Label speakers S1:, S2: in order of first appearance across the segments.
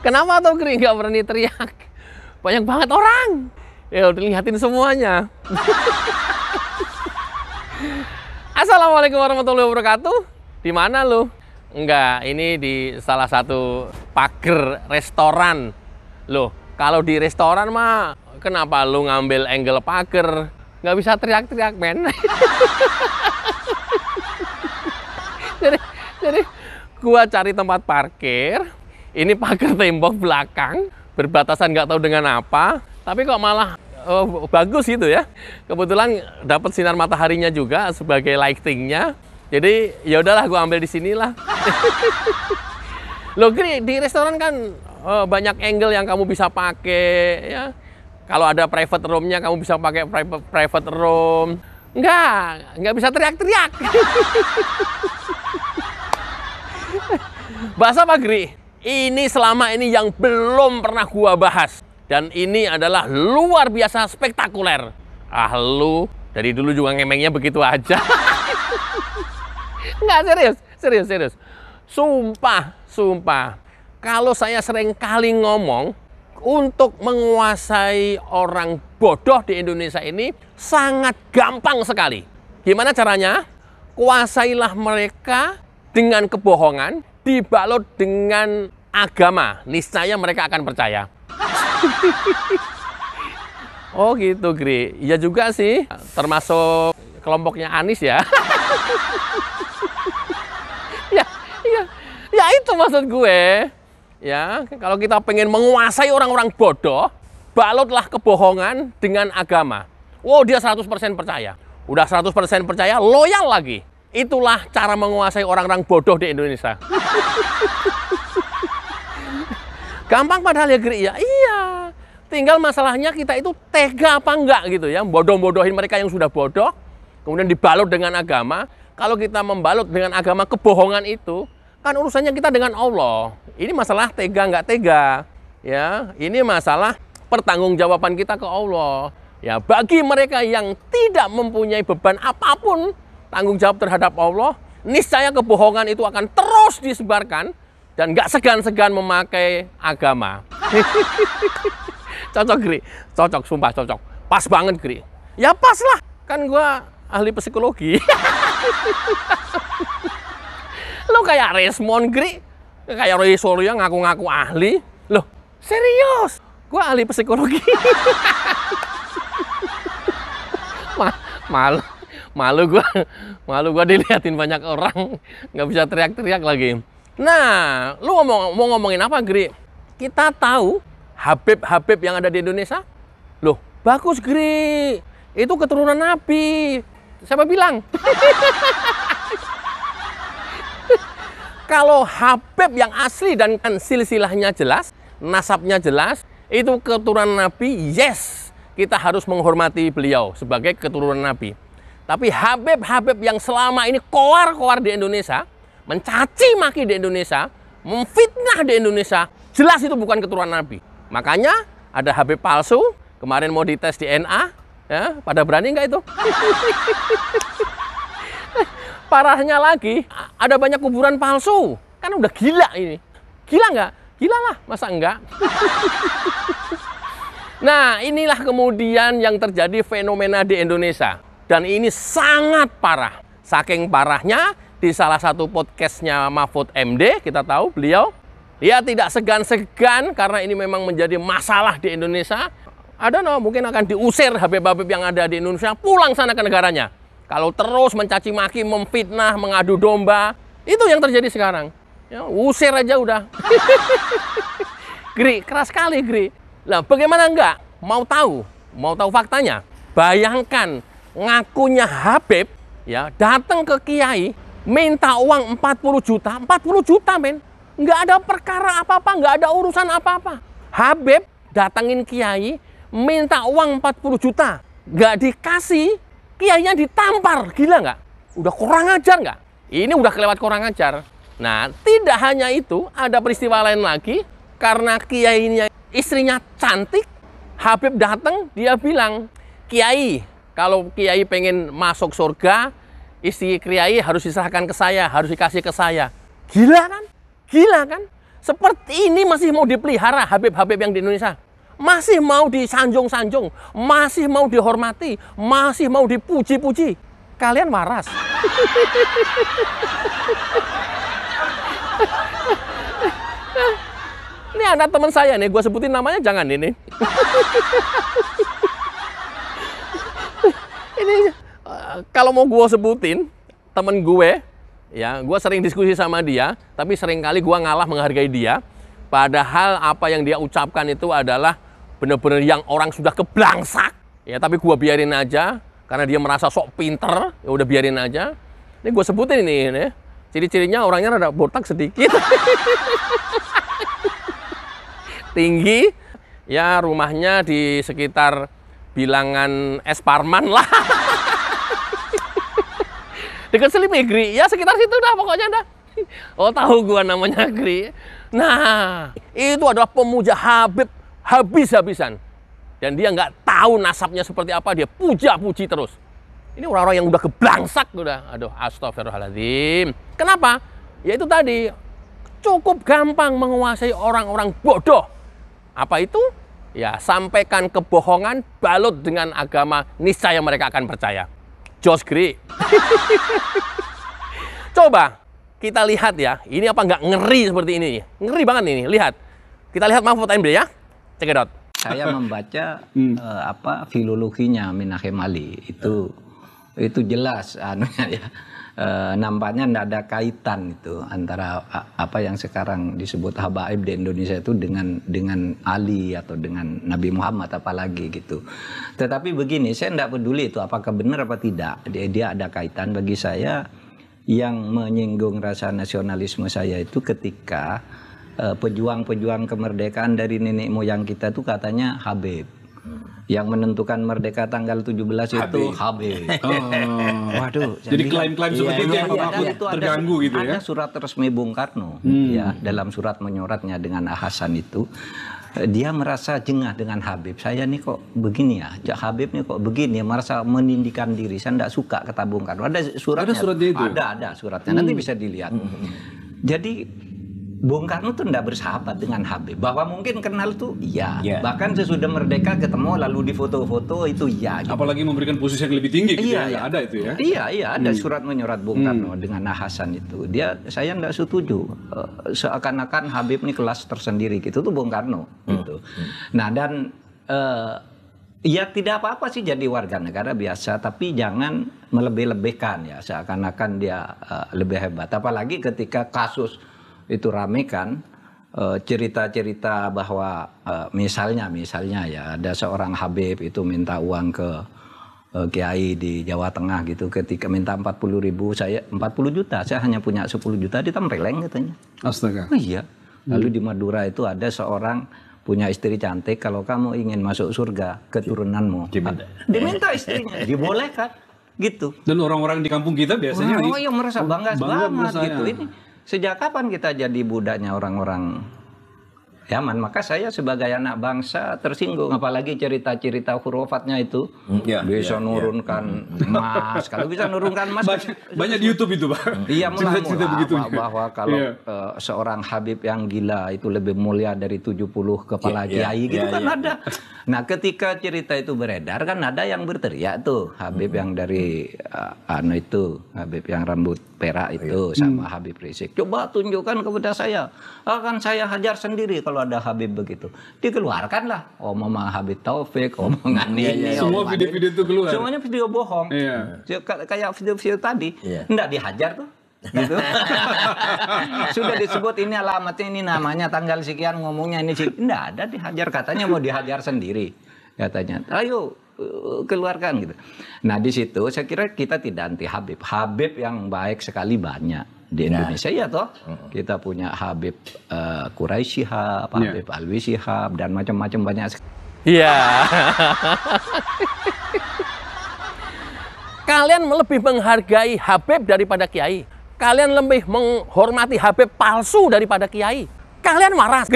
S1: Kenapa tuh Gri nggak berani teriak? Banyak banget orang. Ya udah lihatin semuanya. Assalamualaikum warahmatullahi wabarakatuh. Di mana lu? Enggak, ini di salah satu pagar restoran. Loh, kalau di restoran mah kenapa lu ngambil angle pagar? Nggak bisa teriak-teriak, men. jadi gua cari tempat parkir. Ini pagar tembok belakang, berbatasan nggak tahu dengan apa. Tapi kok malah bagus gitu ya. Kebetulan dapat sinar mataharinya juga sebagai lightingnya. Jadi ya udahlah, gua ambil di sinilah. Loh, Gri, di restoran kan banyak angle yang kamu bisa pakai ya. Kalau ada private room-nya kamu bisa pakai private room. Nggak bisa teriak-teriak. Bahasa apa, Gri? Ini selama ini yang belum pernah gua bahas. Dan ini adalah luar biasa spektakuler. Ah, lu dari dulu juga ngemengnya begitu aja. Nggak, serius. Sumpah. Kalau saya sering kali ngomong, untuk menguasai orang bodoh di Indonesia ini sangat gampang sekali. Gimana caranya? Kuasailah mereka dengan kebohongan, dibalut dengan agama. Niscaya mereka akan percaya. Oh gitu, Gri. Iya juga sih. Termasuk kelompoknya Anies ya. Ya itu maksud gue. Ya, kalau kita pengen menguasai orang-orang bodoh, balutlah kebohongan dengan agama. Wow, dia 100% percaya. Udah 100% percaya, loyal lagi. Itulah cara menguasai orang-orang bodoh di Indonesia. Gampang padahal ya, Gri. Ya, iya. Tinggal masalahnya kita itu tega apa enggak gitu ya. Bodoh-bodohin mereka yang sudah bodoh, kemudian dibalut dengan agama. Kalau kita membalut dengan agama kebohongan itu, kan urusannya kita dengan Allah. Ini masalah tega nggak tega. Ya, ini masalah pertanggungjawaban kita ke Allah. Ya, bagi mereka yang tidak mempunyai beban apapun tanggung jawab terhadap Allah, niscaya kebohongan itu akan terus disebarkan dan nggak segan-segan memakai agama. Cocok, Gri. Cocok, sumpah cocok. Pas banget, Gri. Ya pas lah. Kan gua ahli psikologi. Lo kayak Resmond, Gri. Kayak Roy Suryo ngaku-ngaku ahli. Loh, serius? Gue ahli psikologi. Malu gue dilihatin banyak orang. Nggak bisa teriak-teriak lagi. Nah, lu mau ngomongin apa, Gri? Kita tahu Habib yang ada di Indonesia. Loh, bagus, Gri. Itu keturunan Nabi. Siapa bilang? Kalau Habib yang asli dan silsilahnya jelas, nasabnya jelas, itu keturunan Nabi, yes, kita harus menghormati beliau sebagai keturunan Nabi. Tapi Habib yang selama ini koar-koar di Indonesia, mencaci maki di Indonesia, memfitnah di Indonesia, jelas itu bukan keturunan Nabi. Makanya ada Habib palsu, kemarin mau dites DNA, ya, pada berani nggak itu? Parahnya lagi, ada banyak kuburan palsu. Kan udah gila ini. Gila nggak? Gila lah, masa enggak? Nah, inilah kemudian yang terjadi fenomena di Indonesia. Dan ini sangat parah. Saking parahnya, di salah satu podcastnya Mahfud MD, kita tahu beliau, dia tidak segan-segan karena ini memang menjadi masalah di Indonesia. Ada mungkin akan diusir Habib-Habib yang ada di Indonesia, pulang sana ke negaranya. Kalau terus mencaci maki, memfitnah, mengadu domba, itu yang terjadi sekarang. Ya, usir aja udah. Gri, keras sekali, Gri. Lah, bagaimana enggak? Mau tahu faktanya? Bayangkan ngakunya Habib, ya, datang ke Kiai, minta uang 40 juta, men. Nggak ada perkara apa-apa, nggak ada urusan apa-apa. Habib datangin Kiai, minta uang 40 juta, nggak dikasih. Kiainya ditampar, gila nggak? Udah kurang ajar nggak? Ini udah kelewat kurang ajar. Nah, tidak hanya itu, ada peristiwa lain lagi. Karena kiainya istrinya cantik, Habib datang, dia bilang, Kiai, kalau Kiai pengen masuk surga, istri Kiai harus diserahkan ke saya, harus dikasih ke saya. Gila kan? Gila kan? Seperti ini masih mau dipelihara Habib-Habib yang di Indonesia. Masih mau disanjung-sanjung, masih mau dihormati, masih mau dipuji-puji. Kalian waras. Ini anak teman saya nih, gue sebutin namanya jangan ini. Ini kalau mau gue sebutin, temen gue, ya, gue sering diskusi sama dia, tapi seringkali gue ngalah menghargai dia. Padahal apa yang dia ucapkan itu adalah bener-bener yang orang sudah keblangsak. Ya, tapi gue biarin aja, karena dia merasa sok pinter, ya udah biarin aja. Ini gue sebutin ini. Ciri-cirinya orangnya rada botak sedikit. Tinggi, ya rumahnya di sekitar Bilangan Es Parman lah. Dekat Selimigri, ya sekitar situ dah pokoknya dah. Oh tahu gua namanya Gri. Nah, itu adalah pemuja Habib habis-habisan. Dan dia nggak tahu nasabnya seperti apa, dia puja-puji terus. Ini orang-orang yang udah keblangsak udah. Aduh, astagfirullahaladzim. Kenapa? Ya itu tadi, cukup gampang menguasai orang-orang bodoh. Apa itu? Ya, sampaikan kebohongan, balut dengan agama, niscaya mereka akan percaya. Jos Gri. Coba kita lihat ya, ini apa nggak ngeri seperti ini? Ngeri banget ini, lihat. Kita lihat Mahfud MD ya, cekidot.
S2: Saya membaca filologinya Menahem Ali, itu jelas anunya ya. Nampaknya tidak ada kaitan itu antara apa yang sekarang disebut habaib di Indonesia itu dengan Ali atau dengan Nabi Muhammad apalagi gitu. Tetapi begini, saya tidak peduli itu apakah benar apa tidak. Dia ada kaitan bagi saya. Yang menyinggung rasa nasionalisme saya itu ketika pejuang-pejuang kemerdekaan dari nenek moyang kita itu katanya Habib. Yang menentukan merdeka tanggal 17 itu Habib. Waduh.
S3: Jadi klaim-klaim seperti itu yang terganggu gitu ya.
S2: Ada surat resmi Bung Karno ya, dalam surat menyoratnya dengan Hasan itu dia merasa jengah dengan Habib. Saya nih kok begini ya, Habib nih kok begini, merasa menindikan diri. Saya tidak suka kata Bung Karno. Ada suratnya.
S3: Ada suratnya itu.
S2: Ada suratnya. Nanti bisa dilihat. Jadi Bung Karno tuh tidak bersahabat dengan Habib. Bahwa mungkin kenal tuh iya. Bahkan sesudah merdeka ketemu lalu di foto-foto itu iya. Gitu.
S3: Apalagi memberikan posisi yang lebih tinggi gitu
S2: iya.
S3: Ada itu ya.
S2: Iya, ada surat menyorat Bung Karno dengan Hasan itu. Saya tidak setuju. Seakan-akan Habib ini kelas tersendiri gitu tuh Bung Karno gitu. Nah dan ya tidak apa-apa sih jadi warga negara biasa, tapi jangan melebih-lebihkan ya, seakan-akan dia lebih hebat. Apalagi ketika kasus itu rame kan, cerita-cerita bahwa misalnya ya ada seorang Habib itu minta uang ke kiai di Jawa Tengah gitu, ketika minta 40 juta, saya hanya punya 10 juta, ditempeleng katanya.
S3: Astaga.
S2: Oh, iya. Lalu di Madura itu ada seorang punya istri cantik, kalau kamu ingin masuk surga keturunanmu diminta istrinya, dibolehkan gitu.
S3: Dan orang-orang di kampung kita biasanya
S2: yang merasa bangga banget gitu. Ini sejak kapan kita jadi budaknya orang-orang Yaman? Maka saya sebagai anak bangsa tersinggung, apalagi cerita-cerita hurufatnya itu bisa nurunkan emas. Kalau bisa nurunkan emas
S3: banyak di YouTube itu, Pak.
S2: Iya, mula-mula bahwa kalau seorang Habib yang gila itu lebih mulia dari 70 kepala kiai gitu kan ada. Nah, ketika cerita itu beredar kan ada yang berteriak tuh, Habib yang dari Habib yang rambut perak itu sama Habib Rizik. Coba tunjukkan kepada saya. Akan saya hajar sendiri kalau ada Habib begitu. Dikeluarkanlah omongan Habib Taufik, omongan ini.
S3: Semua video-video itu keluar.
S2: Semuanya video bohong. Kayak video-video tadi. Enggak dihajar tuh. Gitu. Sudah disebut ini alamatnya, ini namanya, tanggal sekian, ngomongnya ini sih. Enggak ada dihajar, katanya mau dihajar sendiri. Katanya, ayo keluarkan gitu. Nah di situ saya kira kita tidak anti Habib. Habib yang baik sekali banyak di Indonesia ya toh. Kita punya Habib Quraisy Shihab, Habib Alwi Shihab dan macam-macam banyak.
S1: Iya. Kalian lebih menghargai Habib daripada kiai. Kalian lebih menghormati Habib palsu daripada kiai. Kalian waras.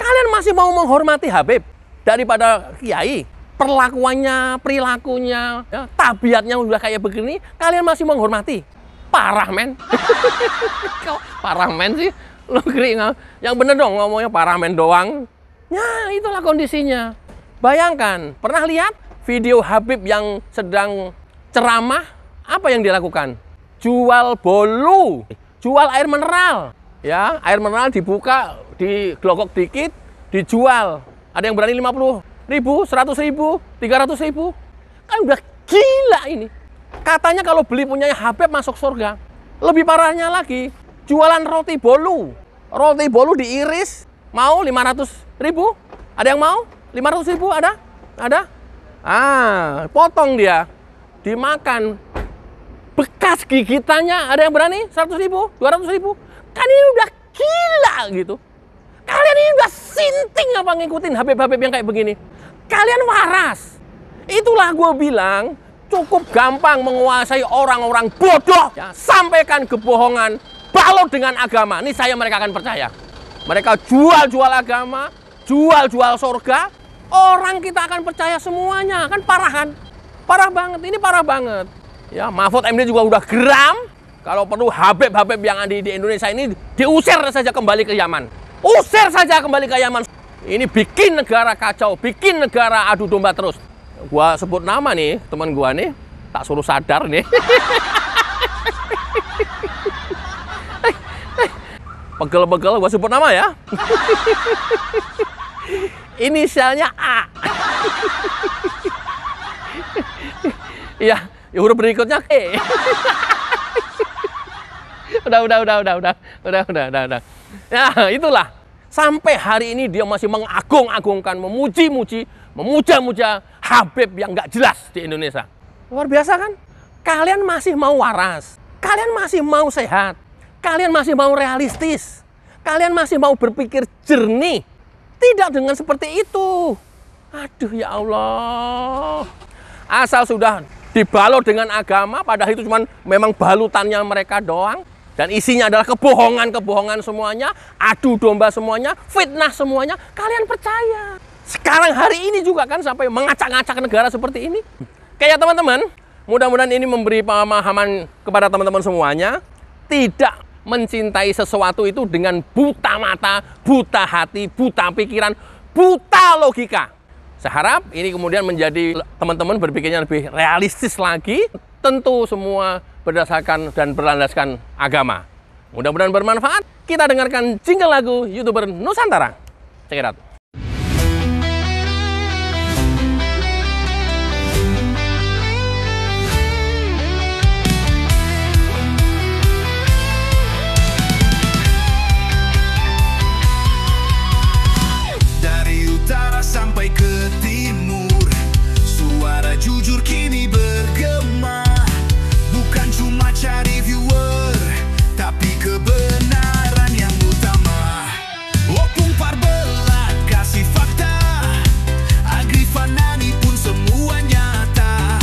S1: Kalian masih mau menghormati Habib daripada kiai. perlakuannya, perilakunya, ya, tabiatnya udah kayak begini, kalian masih menghormati? Parah, men. Kok parah, men sih? Lo kiri nggak? Yang bener dong ngomongnya parah, men doang. Ya, itulah kondisinya. Bayangkan, pernah lihat video Habib yang sedang ceramah? Apa yang dilakukan? Jual bolu, jual air mineral. Ya, air mineral dibuka, diglokok dikit, dijual. Ada yang berani 50.000, 100.000, 300.000. Kan udah gila ini. Katanya kalau beli punyanya Habib masuk surga. Lebih parahnya lagi, jualan roti bolu. Roti bolu diiris, mau 500.000? Ada yang mau? 500.000 ada? Ada? Potong dia. Dimakan. Bekas gigitannya ada yang berani? 100.000? 200.000? Kan ini udah gila gitu. Kalian ini udah sinting apa ngikutin Habib-Habib yang kayak begini? Kalian waras. Itulah gue bilang, cukup gampang menguasai orang-orang bodoh. Ya, sampaikan kebohongan, balut dengan agama. Ini saya mereka akan percaya. Mereka jual-jual agama, jual-jual surga. Orang kita akan percaya semuanya. Kan parah kan? Parah banget, ini parah banget. Ya, Mahfud MD juga udah geram. Kalau perlu Habib-Habib yang ada di Indonesia ini diusir saja kembali ke Yaman. Usir saja kembali ke Yaman. Ini bikin negara kacau, bikin negara adu domba terus. Gua sebut nama nih, teman gua nih, tak suruh sadar nih. Pegel-pegel gua sebut nama ya. Inisialnya A. Iya, huruf berikutnya E. Udah. Ya, itulah. Sampai hari ini dia masih mengagung-agungkan, memuji-muji, memuja-muja Habib yang nggak jelas di Indonesia. Luar biasa kan? Kalian masih mau waras. Kalian masih mau sehat. Kalian masih mau realistis. Kalian masih mau berpikir jernih. Tidak dengan seperti itu. Aduh ya Allah. Asal sudah dibalut dengan agama, padahal itu cuma memang balutannya mereka doang. Dan isinya adalah kebohongan-kebohongan semuanya, adu domba semuanya, fitnah semuanya. Kalian percaya. Sekarang hari ini juga kan sampai mengacak-ngacak negara seperti ini. Kayak teman-teman, mudah-mudahan ini memberi pemahaman kepada teman-teman semuanya. Tidak mencintai sesuatu itu dengan buta mata, buta hati, buta pikiran, buta logika. Saya harap ini kemudian menjadi teman-teman berpikirnya lebih realistis lagi. Tentu semua berdasarkan dan berlandaskan agama. Mudah-mudahan bermanfaat. Kita dengarkan jingle lagu YouTuber Nusantara. Check it out.
S4: Dari utara sampai ke timur, suara jujur kini bergema. Bukan cuma cari viewer, tapi kebenaran yang utama. Opung Parbelat kasih fakta, Agri Fanani pun semua nyata.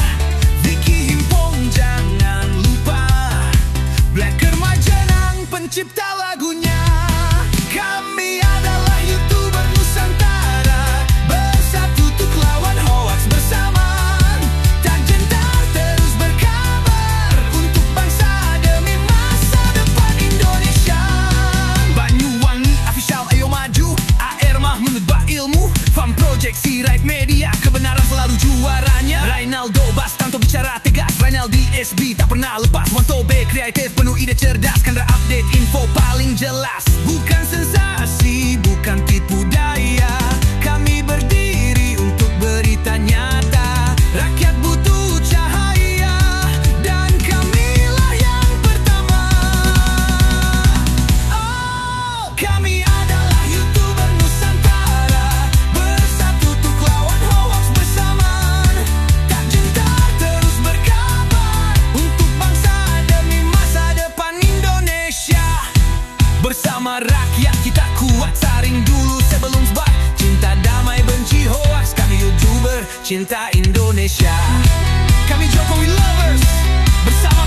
S4: Vicky Himpong jangan lupa, Blacker Majenang pencipta lagunya. Kami adalah YouTuber Nusantara, bersatu untuk lawan hoax bersamaan. Tak gentar terus berkabar untuk bangsa demi masa depan Indonesia. Banyuwangi official ayo maju, AR Mahmud Ilmu, Farm Project Sirait Media, kebenaran selalu juaranya. Rainaldo Bastanto bicara tegas, Rainaldi SB tak pernah lepas. Wanto B kreatif penuh ide cerdas, Kandra update info paling jelas. Bukan sensasi, bukan tipu daya, kami berdiri untuk berita nyata. Rakyat butuh cahaya, dan kamilah yang pertama. Oh, kami adalah YouTuber Nusantara, bersatu untuk lawan hoax bersamaan. Tak gentar terus berkabar untuk bangsa demi masa depan Indonesia. Bersama rakyat kita kuat, saring dulu sebelum sebar. Cinta damai benci hoax, kami YouTuber cinta Indonesia. Kami Jokowi lovers, bersama